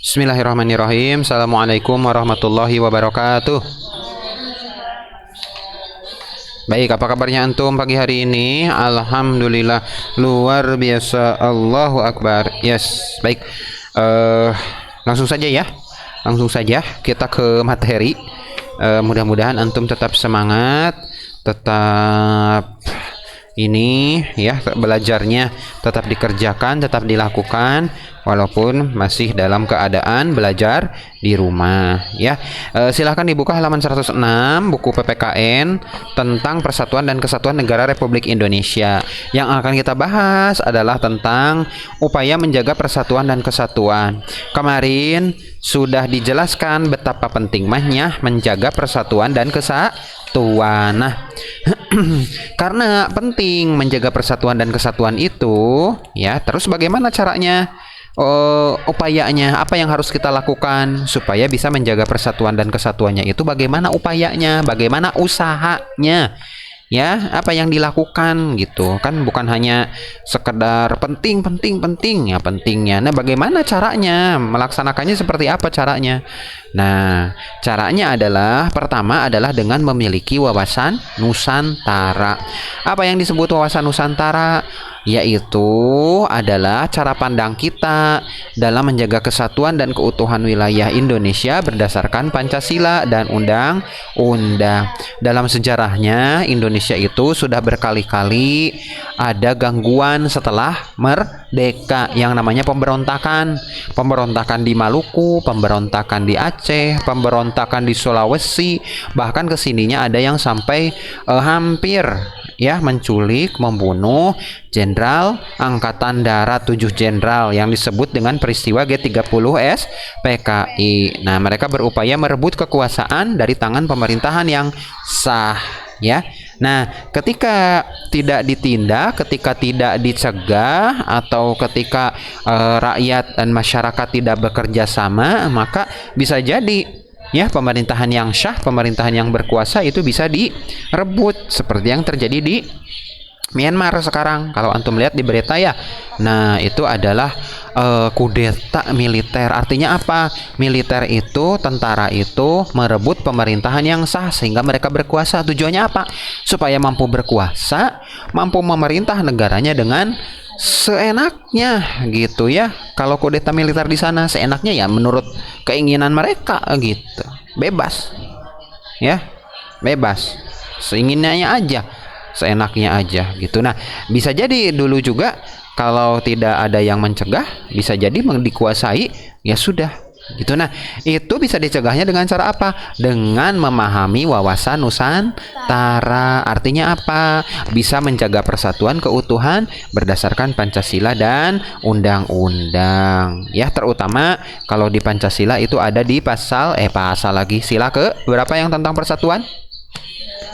Bismillahirrahmanirrahim. Assalamualaikum warahmatullahi wabarakatuh. Baik, apa kabarnya antum pagi hari ini? Alhamdulillah, luar biasa. Allahu Akbar. Yes, baik. Langsung saja ya. Langsung saja kita ke materi. Mudah-mudahan antum tetap semangat, tetap ini ya, belajarnya tetap dikerjakan, tetap dilakukan walaupun masih dalam keadaan belajar di rumah ya. Silahkan dibuka halaman 106 buku PPKN tentang Persatuan dan Kesatuan Negara Republik Indonesia. Yang akan kita bahas adalah tentang upaya menjaga persatuan dan kesatuan. Kemarin sudah dijelaskan betapa pentingnya menjaga persatuan dan kesatuan. Nah, karena penting menjaga persatuan dan kesatuan itu, ya, terus bagaimana caranya? Upayanya, apa yang harus kita lakukan supaya bisa menjaga persatuan dan kesatuannya itu? Bagaimana upayanya? Bagaimana usahanya? Ya, apa yang dilakukan gitu kan, bukan hanya sekedar penting ya pentingnya. Nah, bagaimana caranya melaksanakannya, seperti apa caranya? Nah, caranya adalah pertama adalah dengan memiliki wawasan Nusantara. Apa yang disebut wawasan Nusantara? Yaitu adalah cara pandang kita dalam menjaga kesatuan dan keutuhan wilayah Indonesia berdasarkan Pancasila dan undang-undang. Dalam sejarahnya, Indonesia itu sudah berkali-kali ada gangguan setelah merdeka yang namanya pemberontakan. Pemberontakan di Maluku, pemberontakan di Aceh, pemberontakan di Sulawesi, bahkan kesininya ada yang sampai hampir ya menculik, membunuh Jenderal Angkatan Darat 7 jenderal yang disebut dengan peristiwa G30 SPKI. Nah, mereka berupaya merebut kekuasaan dari tangan pemerintahan yang sah ya. Nah, ketika tidak ditindak, ketika tidak dicegah, atau ketika rakyat dan masyarakat tidak bekerja sama, maka bisa jadi ya pemerintahan yang syah, pemerintahan yang berkuasa itu bisa direbut seperti yang terjadi di Myanmar sekarang. Kalau antum lihat di berita ya, nah itu adalah kudeta militer. Artinya apa? Militer itu, tentara itu merebut pemerintahan yang sah sehingga mereka berkuasa. Tujuannya apa? Supaya mampu berkuasa, mampu memerintah negaranya dengan seenaknya gitu ya. Kalau kudeta militer di sana seenaknya ya menurut keinginan mereka gitu. Bebas. Ya. Bebas. Seinginnya aja, seenaknya aja gitu. Nah, bisa jadi dulu juga kalau tidak ada yang mencegah, bisa jadi dikuasai, ya sudah gitu. Nah, itu bisa dicegahnya dengan cara apa? Dengan memahami wawasan Nusantara. Artinya apa? Bisa menjaga persatuan keutuhan berdasarkan Pancasila dan undang-undang. Ya, terutama kalau di Pancasila itu ada di pasal lagi sila ke berapa yang tentang persatuan?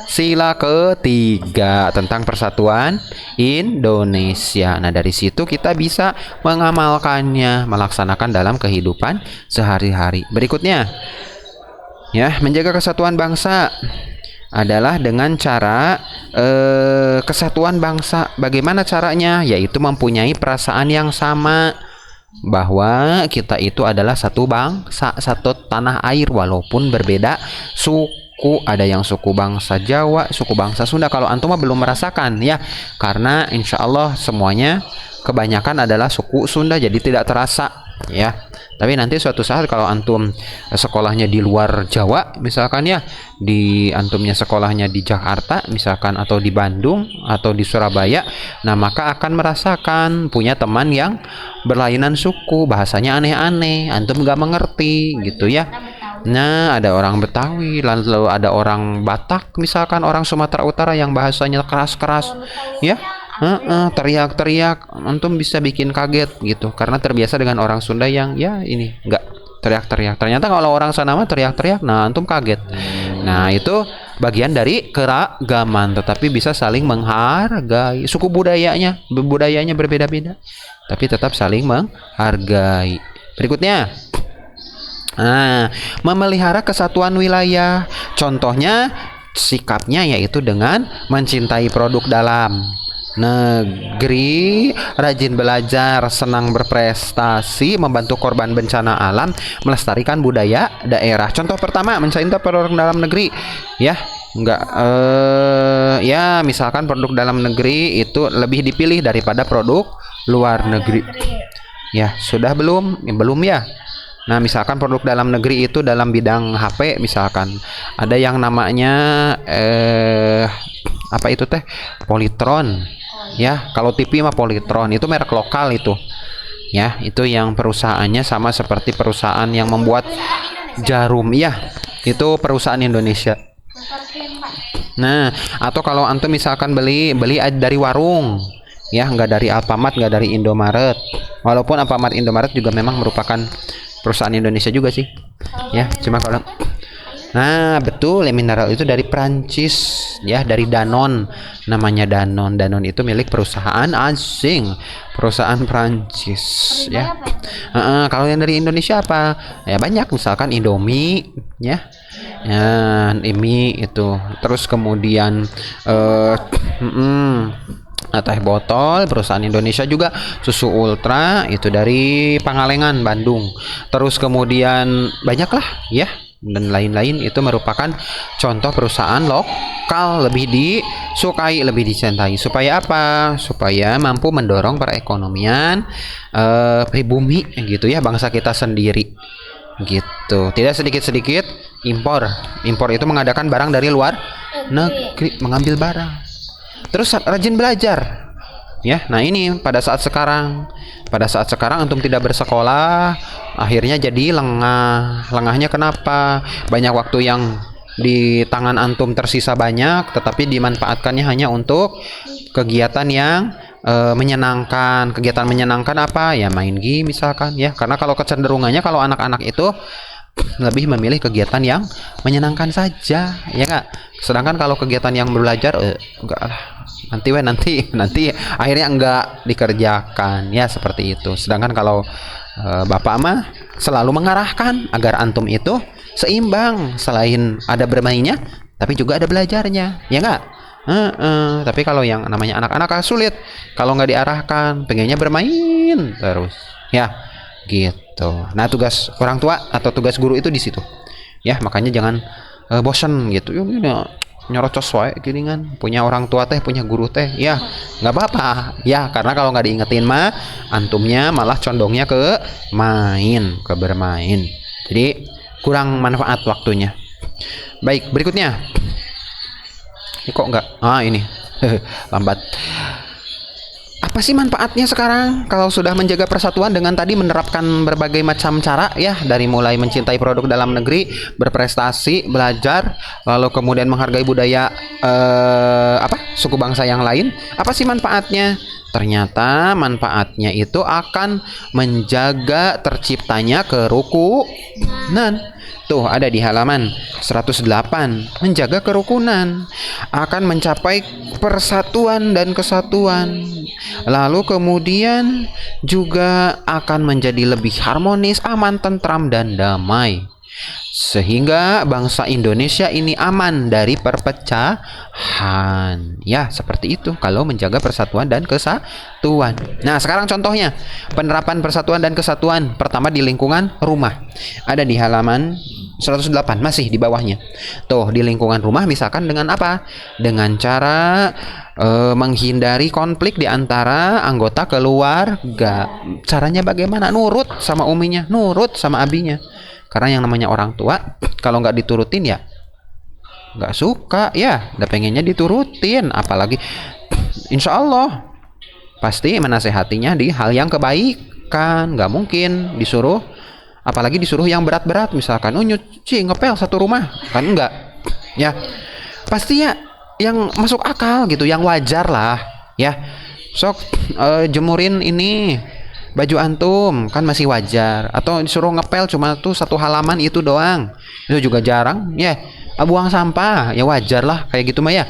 Sila ketiga tentang persatuan Indonesia. Nah, dari situ kita bisa mengamalkannya, melaksanakan dalam kehidupan sehari-hari. Berikutnya, ya, menjaga kesatuan bangsa adalah dengan cara kesatuan bangsa. Bagaimana caranya? Yaitu mempunyai perasaan yang sama bahwa kita itu adalah satu bangsa, satu tanah air walaupun berbeda suku. Ada yang suku bangsa Jawa, suku bangsa Sunda. Kalau antum belum merasakan ya, karena insya Allah semuanya kebanyakan adalah suku Sunda, jadi tidak terasa ya. Tapi nanti suatu saat kalau antum sekolahnya di luar Jawa misalkan ya, di antumnya sekolahnya di Jakarta misalkan, atau di Bandung atau di Surabaya, nah maka akan merasakan punya teman yang berlainan suku, bahasanya aneh-aneh, antum gak mengerti gitu ya. Nah, ada orang Betawi, lalu ada orang Batak, misalkan orang Sumatera Utara yang bahasanya keras-keras, ya, teriak-teriak, antum bisa bikin kaget gitu, karena terbiasa dengan orang Sunda yang ya ini enggak teriak-teriak. Ternyata kalau orang sana mah teriak-teriak, nah antum kaget. Nah, itu bagian dari keragaman, tetapi bisa saling menghargai. Suku budayanya berbeda-beda, tapi tetap saling menghargai. Berikutnya, nah, memelihara kesatuan wilayah. Contohnya sikapnya yaitu dengan mencintai produk dalam. negeri, rajin belajar, senang berprestasi, membantu korban bencana alam, melestarikan budaya daerah. Contoh pertama, mencintai produk dalam negeri, ya. Enggak, ya misalkan produk dalam negeri itu lebih dipilih daripada produk luar negeri. Ya, sudah belum? Belum ya. Nah, misalkan produk dalam negeri itu dalam bidang HP, misalkan ada yang namanya apa itu teh? Polytron. Ya, kalau TV mah Polytron, itu merek lokal itu. Ya, itu yang perusahaannya sama seperti perusahaan yang membuat jarum. Ya, itu perusahaan Indonesia. Nah, atau kalau antum misalkan beli dari warung, ya nggak dari Alfamart, nggak dari Indomaret. Walaupun Alfamart, Indomaret juga memang merupakan perusahaan Indonesia juga sih, ya. Cuma kalau nah betul, ya, mineral itu dari Prancis, ya, dari Danone, namanya Danone. Danone itu milik perusahaan asing, perusahaan Prancis, ya. Kalau yang dari Indonesia apa? Ya banyak, misalkan Indomie, ya. Ya, ini itu. Terus kemudian teh botol perusahaan Indonesia juga, susu Ultra itu dari Pangalengan, Bandung. Terus kemudian banyaklah, ya, dan lain-lain itu merupakan contoh perusahaan lokal, lebih disukai, lebih dicintai. Supaya apa? Supaya mampu mendorong perekonomian pribumi, gitu ya, bangsa kita sendiri. Gitu. Tidak sedikit-sedikit impor itu mengadakan barang dari luar negeri, mengambil barang. Terus rajin belajar, ya. Nah, ini pada saat sekarang antum tidak bersekolah, akhirnya jadi lengahnya kenapa? Banyak waktu yang di tangan antum tersisa banyak, tetapi dimanfaatkannya hanya untuk kegiatan yang menyenangkan. Kegiatan menyenangkan apa? Ya main game misalkan, ya. Karena kalau kecenderungannya kalau anak-anak itu lebih memilih kegiatan yang menyenangkan saja, ya enggak? Sedangkan kalau kegiatan yang belajar enggak lah, nanti akhirnya enggak dikerjakan, ya, seperti itu. Sedangkan kalau bapak mah selalu mengarahkan agar antum itu seimbang, selain ada bermainnya tapi juga ada belajarnya, ya enggak? Tapi kalau yang namanya anak-anak sulit kalau nggak diarahkan, pengennya bermain terus, ya, gitu. Nah, tugas orang tua atau tugas guru itu di situ, ya. Makanya jangan bosen gitu. Nyerocos wae giringan, punya orang tua teh, punya guru teh, ya nggak apa-apa, ya. Karena kalau nggak diingetin mah antumnya malah condongnya ke bermain. Jadi kurang manfaat waktunya. Baik, berikutnya. Ini kok enggak? Ini lambat. Apa sih manfaatnya sekarang kalau sudah menjaga persatuan dengan tadi menerapkan berbagai macam cara, ya, dari mulai mencintai produk dalam negeri, berprestasi, belajar, lalu kemudian menghargai budaya suku bangsa yang lain. Apa sih manfaatnya? Ternyata manfaatnya itu akan menjaga terciptanya kerukunan. Tuh ada di halaman 108. Menjaga kerukunan akan mencapai persatuan dan kesatuan. Lalu kemudian juga akan menjadi lebih harmonis, aman, tentram, dan damai. Sehingga bangsa Indonesia ini aman dari perpecahan. Ya, seperti itu kalau menjaga persatuan dan kesatuan. Nah, sekarang contohnya penerapan persatuan dan kesatuan pertama di lingkungan rumah. Ada di halaman 108, masih di bawahnya. Tuh, di lingkungan rumah misalkan dengan apa? Dengan cara menghindari konflik di antara anggota keluarga. Caranya bagaimana? Nurut sama uminya, nurut sama abinya. Karena yang namanya orang tua kalau nggak diturutin ya nggak suka, ya, udah pengennya diturutin. Apalagi insya Allah pasti menasehatinya di hal yang kebaikan. Nggak mungkin disuruh, apalagi disuruh yang berat-berat, misalkan nyuci ngepel satu rumah, kan enggak, ya. Pasti ya yang masuk akal gitu, yang wajar lah, ya. Sok jemurin ini baju antum, kan masih wajar. Atau disuruh ngepel cuma tuh satu halaman itu doang, itu juga jarang, ya. Buang sampah ya wajar lah, kayak gitu mah, ya.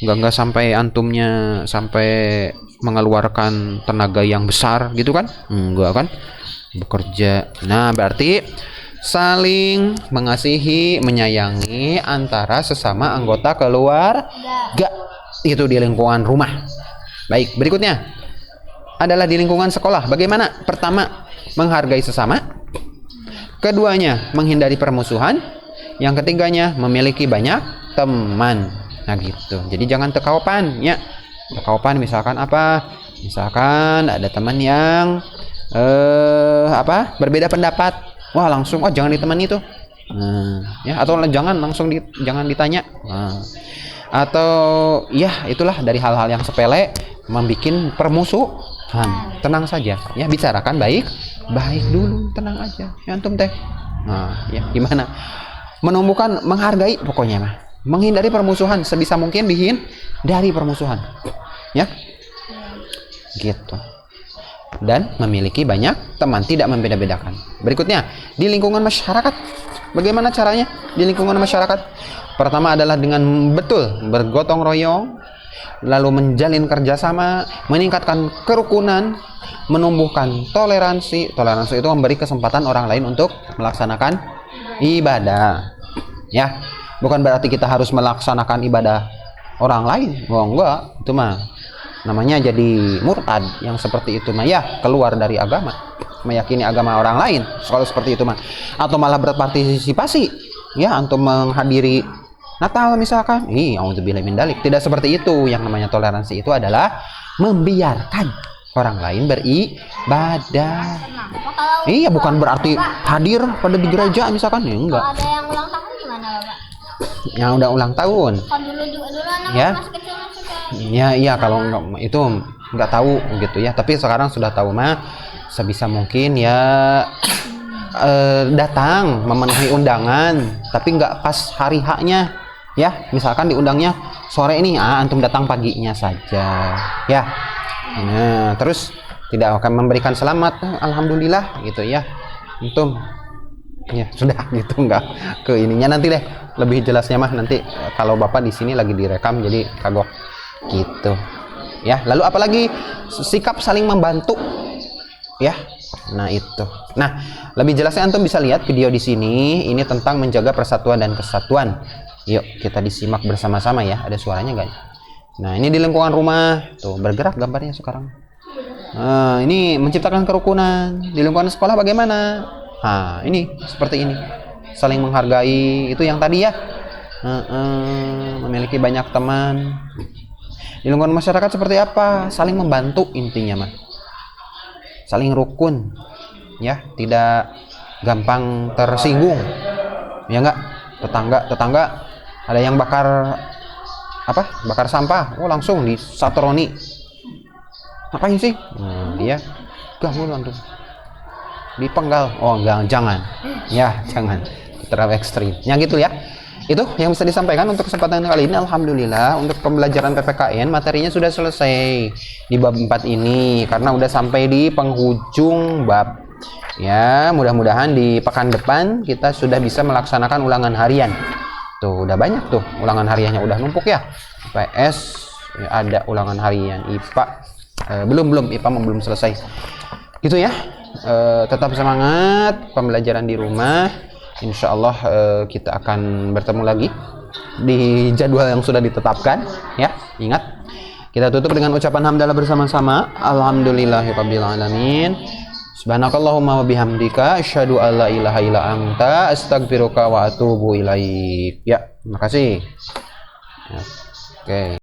Nggak sampai antumnya sampai mengeluarkan tenaga yang besar gitu kan, enggak kan, bekerja. Nah, berarti saling mengasihi, menyayangi antara sesama anggota keluarga itu di lingkungan rumah. Baik, berikutnya adalah di lingkungan sekolah. Bagaimana? Pertama, menghargai sesama. Keduanya, menghindari permusuhan. Yang ketiganya, memiliki banyak teman. Nah gitu. Jadi jangan tekaupan, ya. Tekaupan misalkan apa? Misalkan ada teman yang berbeda pendapat. Wah, langsung jangan ditemani itu. Ya, atau jangan langsung jangan ditanya. Atau ya itulah dari hal-hal yang sepele membuat permusuhan. Tenang saja, ya, bicarakan baik dulu, tenang aja. Ya antum teh. Nah, ya gimana? Menumbuhkan menghargai pokoknya mah. Menghindari permusuhan sebisa mungkin dari permusuhan. Ya. Gitu. Dan memiliki banyak teman, tidak membeda-bedakan. Berikutnya, di lingkungan masyarakat. Bagaimana caranya di lingkungan masyarakat? Pertama adalah dengan betul bergotong royong, lalu menjalin kerjasama, meningkatkan kerukunan, menumbuhkan toleransi. Toleransi itu memberi kesempatan orang lain untuk melaksanakan ibadah. Ya, bukan berarti kita harus melaksanakan ibadah orang lain. Oh enggak, itu mah namanya jadi murtad. Yang seperti itu mah ya keluar dari agama, meyakini agama orang lain. Kalau seperti itu mah, atau malah berpartisipasi, ya, antum menghadiri Natal misalkan, auzubillahi min dzalik. Tidak seperti itu. Yang namanya toleransi itu adalah membiarkan orang lain beribadah. Iya, bukan berarti hadir pada di gereja misalkan, ya enggak. Kalau ada yang ulang tahun gimana, Bapak? Yang udah ulang tahun. Kalau dulu anak Ya. masih kecil Iya, kalau enggak, itu nggak tahu gitu ya. Tapi sekarang sudah tahu mah, sebisa mungkin ya datang memenuhi undangan, tapi nggak pas hari haknya. Ya, misalkan diundangnya sore ini, antum datang paginya saja. Ya. Nah, terus tidak akan memberikan selamat, alhamdulillah gitu ya. Antum ya sudah gitu, nggak ke ininya, nanti deh lebih jelasnya mah nanti kalau Bapak di sini lagi direkam jadi kagok gitu. Ya, lalu apalagi sikap saling membantu. Ya. Nah, itu. Nah, lebih jelasnya antum bisa lihat video di sini, ini tentang menjaga persatuan dan kesatuan. Yuk, kita disimak bersama-sama ya. Ada suaranya nggak? Nah, ini di lingkungan rumah. Tuh, bergerak gambarnya sekarang. Nah, ini menciptakan kerukunan. Di lingkungan sekolah bagaimana? Nah, ini seperti ini. Saling menghargai, itu yang tadi ya. Memiliki banyak teman. Di lingkungan masyarakat seperti apa? Saling membantu intinya mah. Saling rukun. Ya, tidak gampang tersinggung. Ya enggak? Tetangga ada yang bakar sampah, langsung disatroni. Ngapain sih? Dia ganggu langsung dipenggal. Jangan ya, jangan terlalu ekstrim ya gitu ya. Itu yang bisa disampaikan untuk kesempatan kali ini. Alhamdulillah, untuk pembelajaran PPKN materinya sudah selesai di bab 4 ini, karena udah sampai di penghujung bab. Ya, mudah-mudahan di pekan depan kita sudah bisa melaksanakan ulangan harian. Tuh, udah banyak tuh ulangan hariannya, udah numpuk ya. PS ya, ada ulangan harian. IPA belum IPA belum selesai. Gitu ya. Tetap semangat pembelajaran di rumah. Insya Allah kita akan bertemu lagi di jadwal yang sudah ditetapkan. Ya, ingat. Kita tutup dengan ucapan hamdalah bersama-sama. Alhamdulillahirabbil alamin. Subhanakallahumma wa bihamdika asyhadu alla ilaha illa anta astaghfiruka wa atubu ilaik. Ya, terima kasih. Ya, oke.